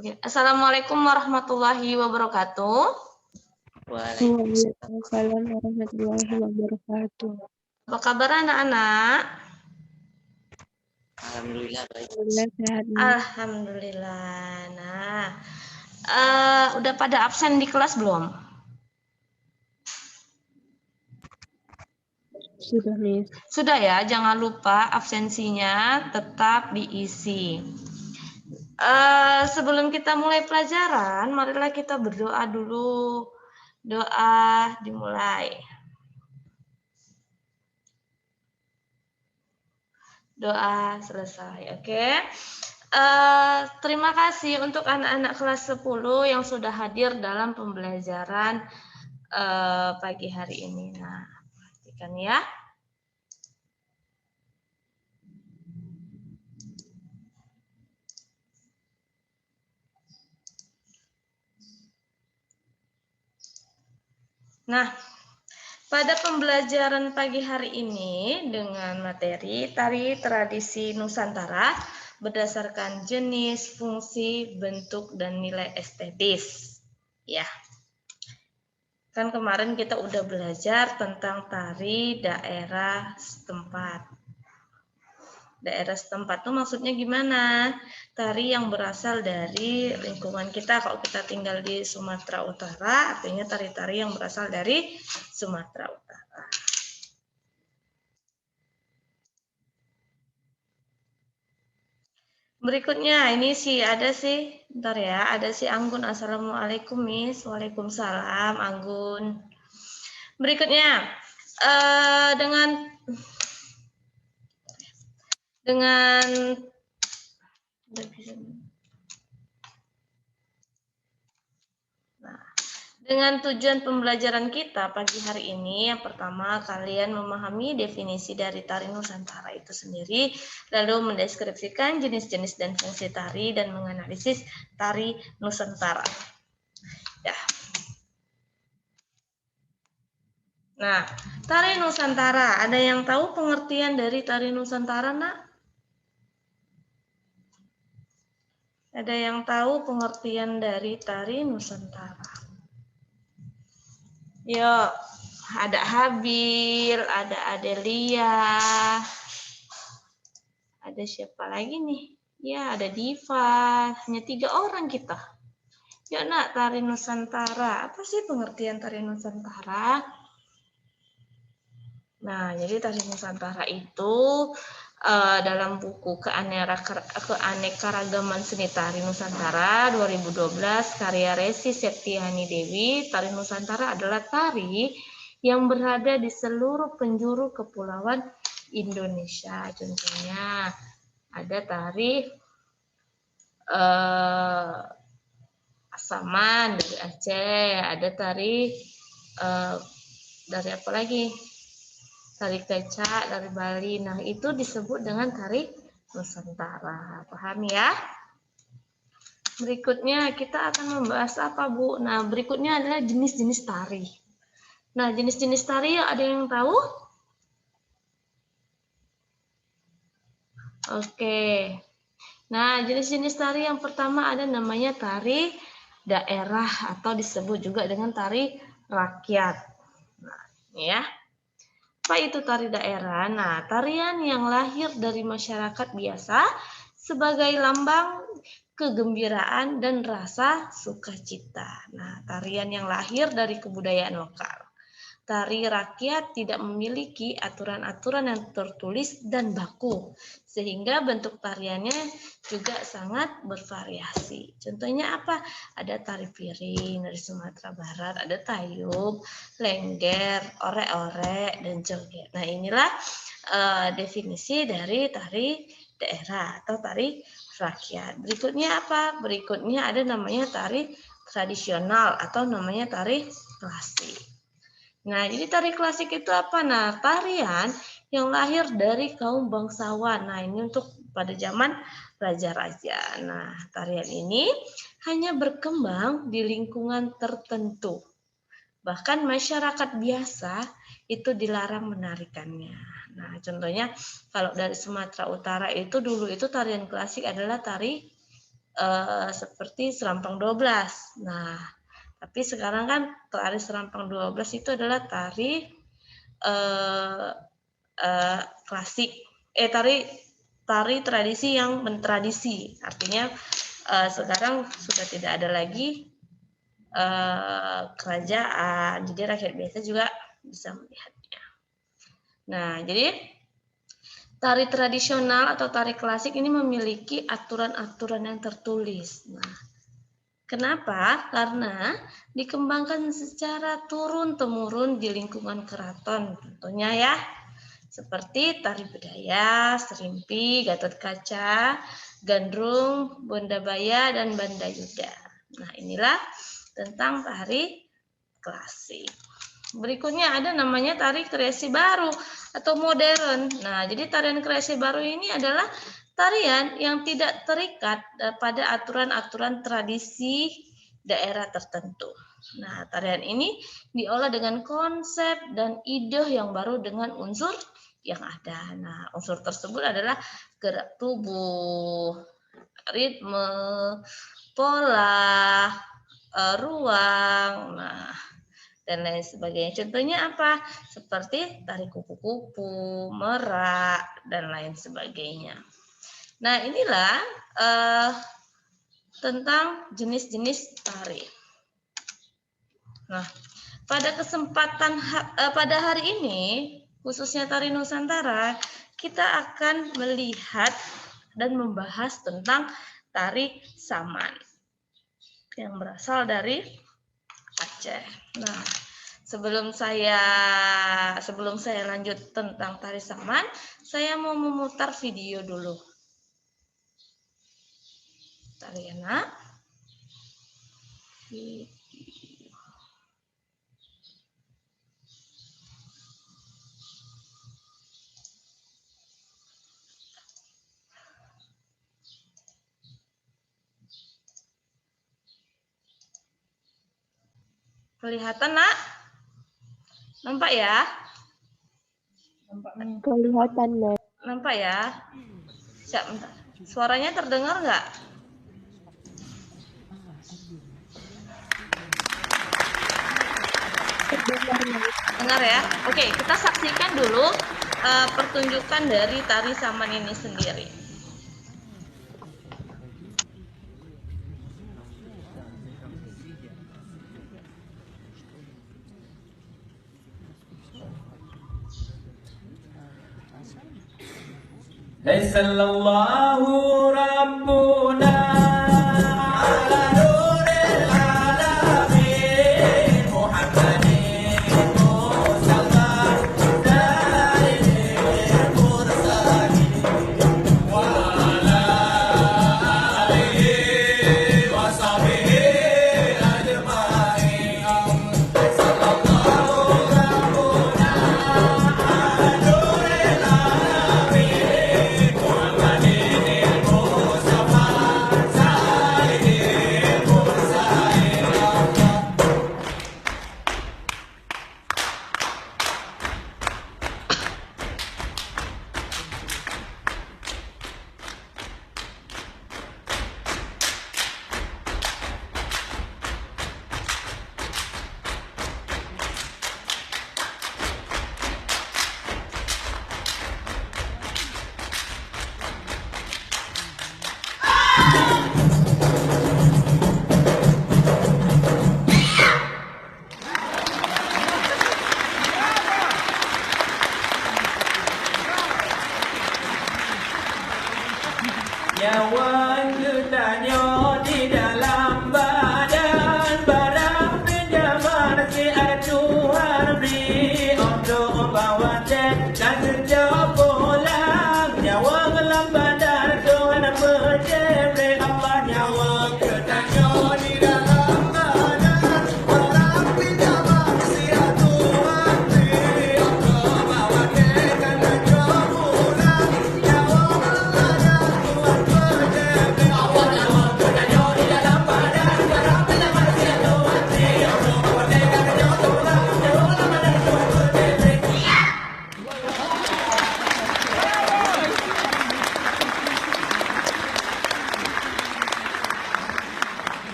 Oke. Assalamualaikum warahmatullahi wabarakatuh. Waalaikumsalam warahmatullahi wabarakatuh. Apa kabar anak-anak? Alhamdulillah baik. Alhamdulillah sehat nih. Alhamdulillah. Nah, udah pada absen di kelas belum? Sudah nih. Sudah ya, jangan lupa absensinya tetap diisi. Sebelum kita mulai pelajaran, marilah kita berdoa dulu. Doa dimulai. Doa selesai, oke? Terima kasih untuk anak-anak kelas 10 yang sudah hadir dalam pembelajaran pagi hari ini. Nah, perhatikan ya. Nah, pada pembelajaran pagi hari ini dengan materi tari tradisi Nusantara berdasarkan jenis, fungsi, bentuk, dan nilai estetis. Ya. Kan kemarin kita udah belajar tentang tari daerah setempat. Daerah setempat itu maksudnya gimana? Tari yang berasal dari lingkungan kita. Kalau kita tinggal di Sumatera Utara, artinya tari-tari yang berasal dari Sumatera Utara. Berikutnya, ini sih ada sih, bentar ya, ada si Anggun. Assalamualaikum, Miss. Waalaikumsalam, Anggun. Berikutnya, dengan tujuan pembelajaran kita pagi hari ini, yang pertama kalian memahami definisi dari tari Nusantara itu sendiri, lalu mendeskripsikan jenis-jenis dan fungsi tari dan menganalisis tari Nusantara. Ya. Nah, tari Nusantara, ada yang tahu pengertian dari tari Nusantara, Nak? Ada yang tahu pengertian dari tari Nusantara? Yuk, ada Habil, ada Adelia, ada siapa lagi nih? Ya, ada Diva, hanya 3 orang kita. Yuk Nak, tari Nusantara. Apa sih pengertian tari Nusantara? Nah, jadi tari Nusantara itu dalam buku Keanekaragaman Seni Tari Nusantara 2012 karya Resi Septiani Dewi, tari Nusantara adalah tari yang berada di seluruh penjuru kepulauan Indonesia. Contohnya ada tari Asaman dari Aceh, ada tari dari apa lagi? Tari Kecak dari Bali. Nah, itu disebut dengan tari Nusantara. Paham ya? Berikutnya kita akan membahas apa, Bu? Nah, berikutnya adalah jenis-jenis tari. Nah, jenis-jenis tari ada yang tahu? Oke. Nah, jenis-jenis tari yang pertama ada namanya tari daerah atau disebut juga dengan tari rakyat. Nah, ini ya. Apa itu tari daerah? Nah, tarian yang lahir dari masyarakat biasa sebagai lambang kegembiraan dan rasa sukacita. Nah, tarian yang lahir dari kebudayaan lokal. Tari rakyat tidak memiliki aturan-aturan yang tertulis dan baku, sehingga bentuk tariannya juga sangat bervariasi. Contohnya apa? Ada tari piring dari Sumatera Barat, ada tayub, lengger, orek-orek, dan joget. Nah, inilah definisi dari tari daerah atau tari rakyat. Berikutnya apa? Berikutnya ada namanya tari tradisional atau namanya tari klasik. Nah, jadi tari klasik itu apa? Nah, tarian yang lahir dari kaum bangsawan. Nah, ini untuk pada zaman raja-raja. Nah, tarian ini hanya berkembang di lingkungan tertentu. Bahkan masyarakat biasa itu dilarang menarikannya. Nah, contohnya kalau dari Sumatera Utara itu dulu itu tarian klasik adalah tari seperti Serampang 12. Nah, tapi sekarang kan tari Serampang 12 itu adalah tari klasik, tari tradisi yang mentradisi. Artinya sekarang sudah tidak ada lagi kerajaan, jadi rakyat biasa juga bisa melihatnya. Nah, jadi tari tradisional atau tari klasik ini memiliki aturan-aturan yang tertulis. Nah, kenapa? Karena dikembangkan secara turun-temurun di lingkungan keraton tentunya ya. Seperti tari Bedaya, Serimpi, Gatot Kaca, Gandrung, Bondabaya, dan Bandayuda. Nah, inilah tentang tari klasik. Berikutnya ada namanya tari kreasi baru atau modern. Nah, jadi tarian kreasi baru ini adalah tarian yang tidak terikat pada aturan-aturan tradisi daerah tertentu. Nah, tarian ini diolah dengan konsep dan ide yang baru dengan unsur yang ada. Nah, unsur tersebut adalah gerak tubuh, ritme, pola, ruang, nah, dan lain sebagainya. Contohnya apa? Seperti tari kupu-kupu, merak, dan lain sebagainya. Nah, inilah tentang jenis-jenis tari. Nah, pada pada hari ini, khususnya tari Nusantara, kita akan melihat dan membahas tentang tari Saman yang berasal dari Aceh. Nah, sebelum saya lanjut tentang tari Saman, saya mau memutar video dulu. Tari enak. Kelihatan, Nak? Nampak ya? Kelihatan, Nak. Nampak ya? Siap, bentar. Suaranya terdengar nggak? Dengar ya? Oke, kita saksikan dulu pertunjukan dari tari Saman ini sendiri. Sallallahu Rabbuna ala nuril alamin Muhammadin Mustafa sayyidil mursalin wa ala alihi wa sahbihi ajma'in sallallahu rabbuna ala nuril alamin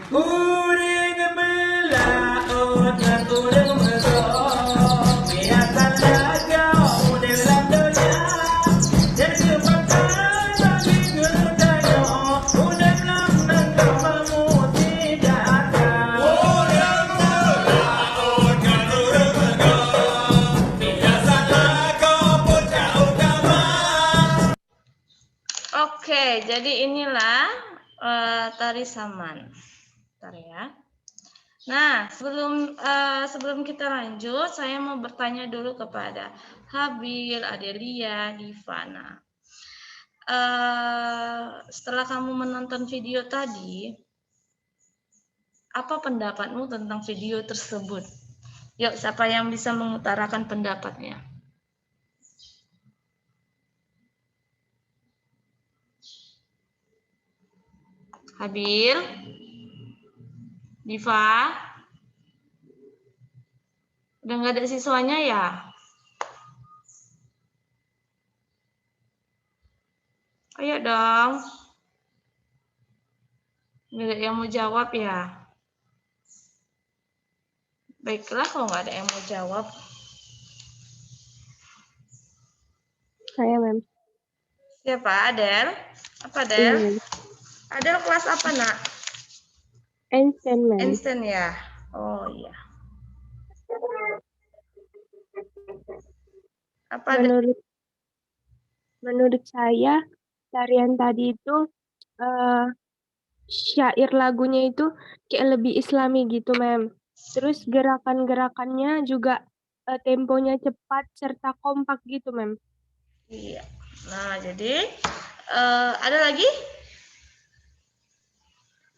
Uring melaut dan uring megong, biarkan lagau dalam dunia. Dan kepakan bagi gedaya, udah lang nagkamamu tidak ada. Uring melaut dan uring megong, biarkan lagau puncak utama. Oke, jadi inilah tari saman. Bentar ya. Nah, sebelum kita lanjut, saya mau bertanya dulu kepada Habil, Adelia, Divana. Setelah kamu menonton video tadi, apa pendapatmu tentang video tersebut? Yuk, siapa yang bisa mengutarakan pendapatnya? Habil, Diva, udah nggak ada siswanya ya? Ayo dong. Nggak ada yang mau jawab ya? Baiklah, kalau nggak ada yang mau jawab. Saya, Mem. Siapa? Adel? Apa Iya, Adel? Mem. Adel kelas apa, Nak? Einstein, Mem. Einstein ya? Oh iya. Apa Adel? Menurut saya, tarian tadi itu syair lagunya itu kayak lebih islami gitu, Mem. Terus gerakan-gerakannya juga temponya cepat serta kompak gitu, Mem. Iya. Nah, jadi ada lagi?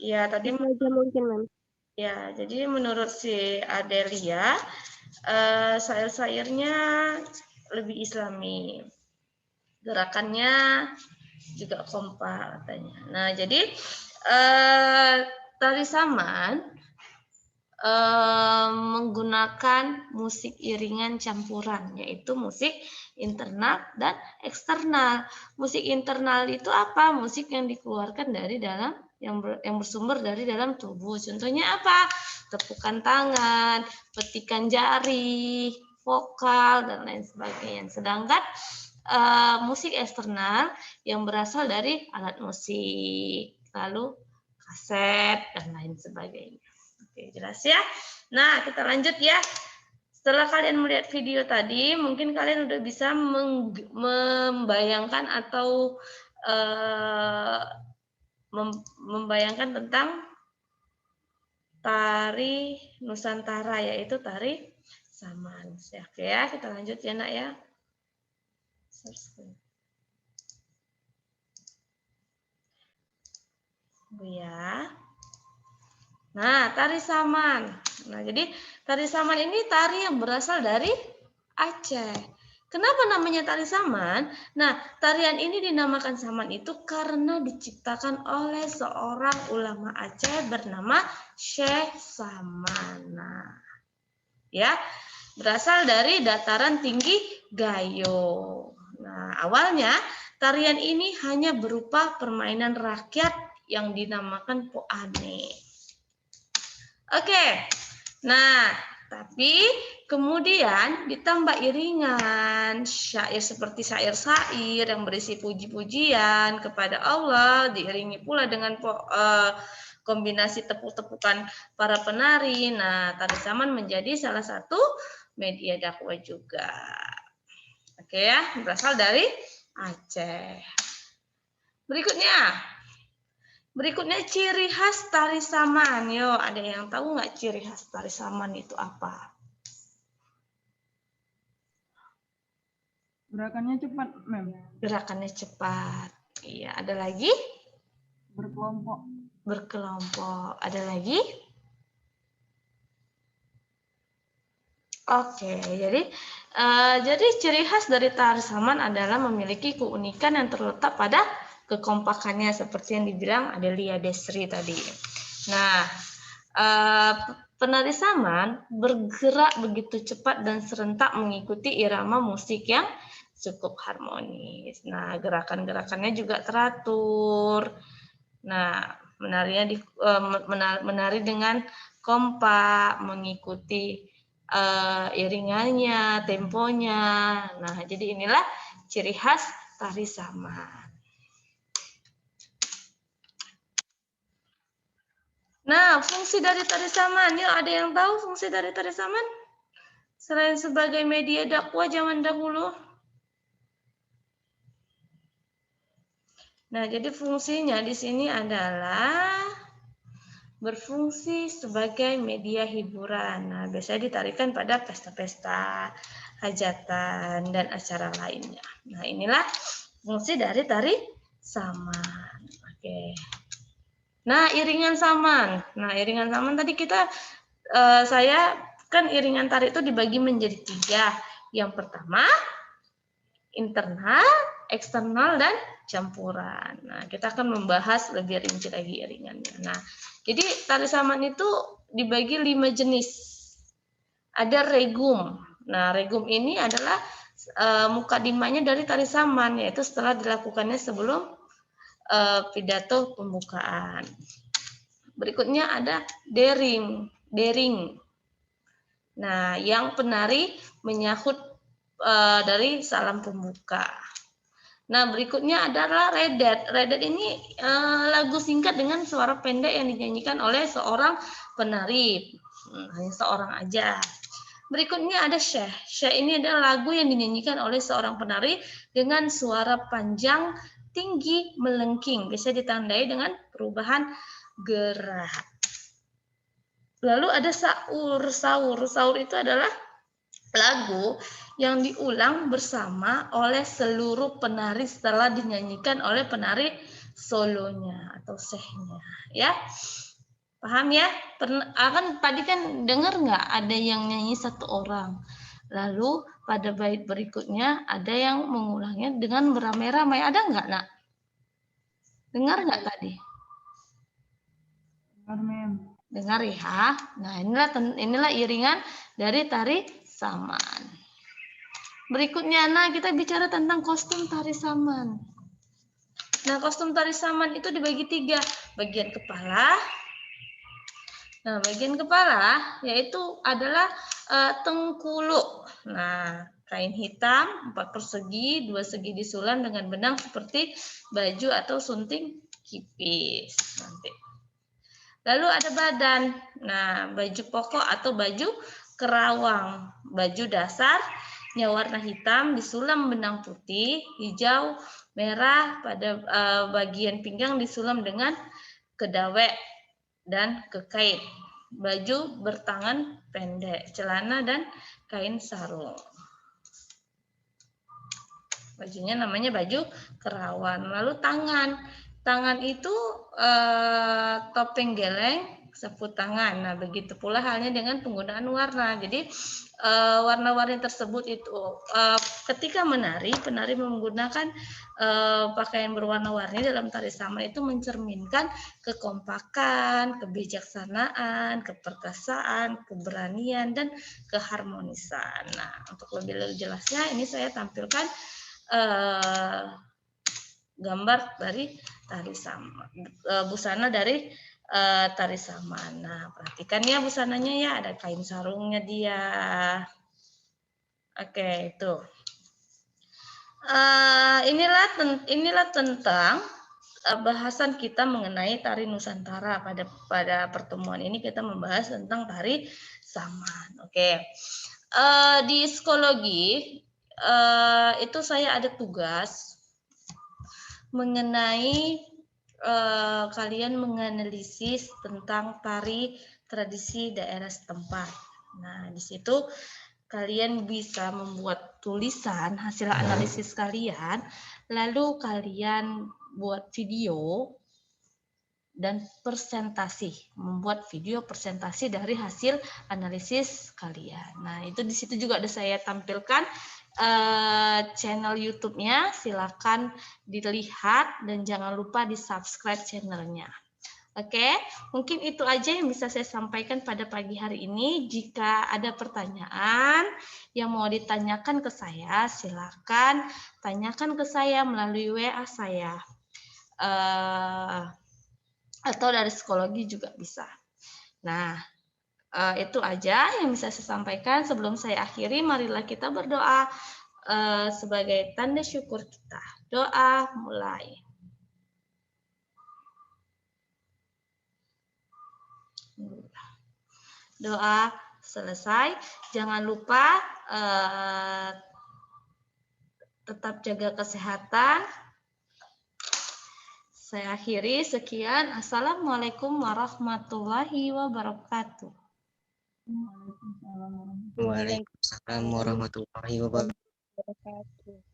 Ya, tadi Itu aja mungkin, Mem. ya, jadi menurut si Adelia, syair-syairnya lebih islami. Gerakannya juga kompak katanya. Nah, jadi tari saman menggunakan musik iringan campuran, yaitu musik internal dan eksternal. Musik internal itu apa? Musik yang dikeluarkan dari dalam yang bersumber dari dalam tubuh. Contohnya apa? Tepukan tangan, petikan jari, vokal dan lain sebagainya. Sedangkan musik eksternal yang berasal dari alat musik, lalu kaset dan lain sebagainya. Oke, jelas ya. Nah, kita lanjut ya. Setelah kalian melihat video tadi, mungkin kalian udah bisa membayangkan atau membayangkan tentang tari Nusantara, yaitu tari saman. Oke ya, kita lanjut ya, Nak ya. Ya. Nah, tari saman. Nah, jadi tari saman ini tari yang berasal dari Aceh. Kenapa namanya tari saman? Nah, tarian ini dinamakan saman itu karena diciptakan oleh seorang ulama Aceh bernama Syekh Samana. Ya, berasal dari dataran tinggi Gayo. Nah, awalnya tarian ini hanya berupa permainan rakyat yang dinamakan poane. Oke, nah tapi kemudian ditambah iringan syair seperti syair-syair yang berisi puji-pujian kepada Allah, diiringi pula dengan kombinasi tepuk-tepukan para penari. Nah, tari saman menjadi salah satu media dakwah juga. Oke ya, berasal dari Aceh. Berikutnya ciri khas tari saman. Yo, ada yang tahu nggak ciri khas tari saman itu apa? Gerakannya cepat, Mem. Gerakannya cepat. Iya, ada lagi? Berkelompok. Berkelompok. Ada lagi? Oke, jadi ciri khas dari tari saman adalah memiliki keunikan yang terletak pada kekompakannya seperti yang dibilang Adelia Desri tadi. Nah, penari saman bergerak begitu cepat dan serentak mengikuti irama musik yang cukup harmonis. Nah, gerakan-gerakannya juga teratur. Nah, menari dengan kompak, mengikuti iringannya, temponya. Nah, jadi inilah ciri khas tari saman. Nah, fungsi dari tari saman, yuk ada yang tahu fungsi dari tari saman? Selain sebagai media dakwah zaman dahulu. Nah, jadi fungsinya di sini adalah berfungsi sebagai media hiburan. Nah, biasanya ditarikan pada pesta-pesta, hajatan, dan acara lainnya. Nah, inilah fungsi dari tari saman. Oke. Nah, iringan saman. Nah, iringan saman tadi saya kan iringan tari itu dibagi menjadi 3. Yang pertama, internal, eksternal, dan campuran. Nah, kita akan membahas lebih rinci lagi iringannya. Nah, jadi tari saman itu dibagi 5 jenis. Ada regum. Nah, regum ini adalah mukadimahnya dari tari saman, yaitu setelah dilakukannya sebelum pidato pembukaan. Berikutnya ada dering. Nah, yang penari menyahut dari salam pembuka. Nah, berikutnya adalah redet. Redet ini lagu singkat dengan suara pendek yang dinyanyikan oleh seorang penari. Hanya seorang aja. Berikutnya ada syekh. Syekh ini adalah lagu yang dinyanyikan oleh seorang penari dengan suara panjang, tinggi, melengking. Bisa ditandai dengan perubahan gerak. Lalu ada saur. Saur itu adalah lagu yang diulang bersama oleh seluruh penari setelah dinyanyikan oleh penari solonya atau syekhnya, ya. Paham ya? Kan tadi kan dengar nggak ada yang nyanyi 1 orang. Lalu pada bait berikutnya ada yang mengulangnya dengan beramai-ramai. Ada nggak, Nak? Dengar nggak tadi? Dengar, Mem. Dengar ya. Nah, inilah iringan dari tari saman. Berikutnya, nah kita bicara tentang kostum tari saman. Nah, kostum tari saman itu dibagi 3. Bagian kepala. Nah, bagian kepala yaitu adalah tengkuluk. Nah, kain hitam 4 persegi, 2 segi disulam dengan benang seperti baju atau sunting kipis. Nanti. Lalu ada badan. Nah, baju pokok atau baju kerawang. Baju dasarnya warna hitam disulam benang putih, hijau, merah. Pada bagian pinggang disulam dengan kedawek dan kekait. Baju bertangan pendek, celana dan kain sarung. Bajunya namanya baju kerawang. Lalu tangan. Tangan itu topeng geleng, sapu tangan. Nah, begitu pula halnya dengan penggunaan warna. Jadi warna-warni tersebut itu ketika menari, penari menggunakan pakaian berwarna-warni dalam tari saman itu mencerminkan kekompakan, kebijaksanaan, keperkasaan, keberanian, dan keharmonisan. Nah, untuk lebih jelasnya ini saya tampilkan gambar dari tari saman, busana dari tari saman. Nah, perhatikan ya busananya ya, ada kain sarungnya dia. Oke, itu. Inilah tentang bahasan kita mengenai tari Nusantara. Pada pertemuan ini kita membahas tentang tari saman. Oke. Di psikologi itu saya ada tugas mengenai kalian menganalisis tentang tari tradisi daerah setempat. Nah, di situ kalian bisa membuat tulisan hasil analisis kalian, lalu kalian buat video dan presentasi, membuat video presentasi dari hasil analisis kalian. Nah, itu di situ juga ada saya tampilkan channel YouTube-nya, silakan dilihat dan jangan lupa di-subscribe channelnya. Oke, mungkin itu aja yang bisa saya sampaikan pada pagi hari ini. Jika ada pertanyaan yang mau ditanyakan ke saya, silakan tanyakan ke saya melalui WA saya. atau dari psikologi juga bisa. Nah, itu aja yang bisa saya sampaikan. Sebelum saya akhiri, marilah kita berdoa sebagai tanda syukur kita. Doa mulai. Doa selesai. Jangan lupa tetap jaga kesehatan. Saya akhiri. Sekian. Assalamualaikum warahmatullahi wabarakatuh. Waalaikumsalam warahmatullahi Waalaikumsalam warahmatullahi wabarakatuh. wabarakatuh.